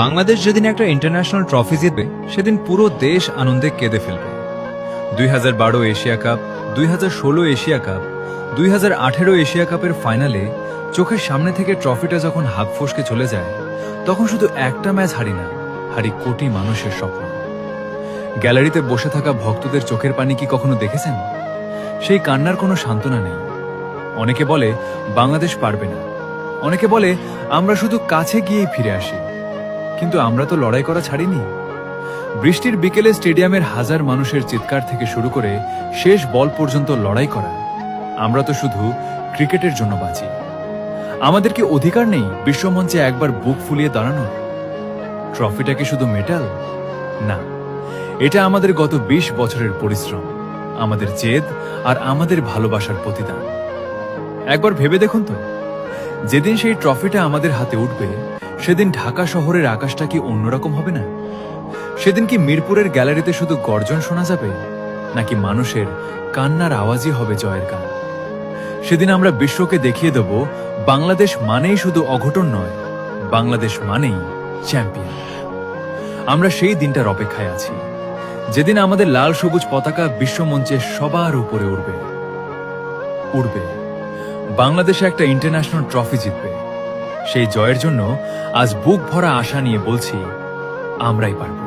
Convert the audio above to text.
বাংলাদেশ যেদিন একটা international trophy জিতবে সেদিন পুরো দেশ আনন্দে কেঁদে ফেলবে। 2012 Asia cup, 2016 Asia cup, 2018 Asia কাপের ফাইনালে চোখের সামনে থেকে ট্রফিটা যখন হাত ফসকে চলে যায়, তখন শুধু একটা ম্যাচ হারি না, হারি কোটি মানুষের স্বপ্ন। গ্যালারিতে বসে থাকা ভক্তদের চোখের পানি কি কখনো দেখেছেন? সেই কান্নার কোনো সান্ত্বনা নেই। অনেকে বলে বাংলাদেশ পারবে না, অনেকে বলে আমরা শুধু কাছে গিয়েই ফিরে আসি, কিন্তু আমরা তো লড়াই করা ছাড়িনি। বৃষ্টির বিকেলে স্টেডিয়ামের হাজার মানুষের চিৎকার থেকে শুরু করে শেষ বল পর্যন্ত লড়াই করা। আমরা তো শুধু ক্রিকেটের জন্য বাঁচি। আমাদের কি অধিকার নেই বিশ্বমঞ্চে একবার বুক ফুলিয়ে দাঁড়ানোর? ট্রফিটা কি শুধু মেটাল? না, এটা আমাদের গত 20 বছরের পরিশ্রম, আমাদের জেদ আর আমাদের ভালোবাসার প্রতিদান। একবার ভেবে দেখুন তো, যেদিন সেই ট্রফিটা আমাদের হাতে উঠবে সেদিন ঢাকা শহরের আকাশটা কি অন্যরকম হবে না? সেদিন কি মিরপুরের গ্যালারিতে শুধু গর্জন শোনা যাবে, নাকি মানুষের কান্নার আওয়াজই হবে জয়ের গান? সেদিন আমরা বিশ্বকে দেখিয়ে দেব বাংলাদেশ মানেই শুধু অঘটন নয়, বাংলাদেশ মানেই চ্যাম্পিয়ন। আমরা সেই দিনটার অপেক্ষায় আছি, যেদিন আমাদের লাল সবুজ পতাকা বিশ্বমঞ্চে সবার উপরে উড়বে। বাংলাদেশে একটা ইন্টারন্যাশনাল ট্রফি জিতবে। সেই জয়ের জন্য আজ বুক ভরা আশা নিয়ে বলছি, আমরাই পারব।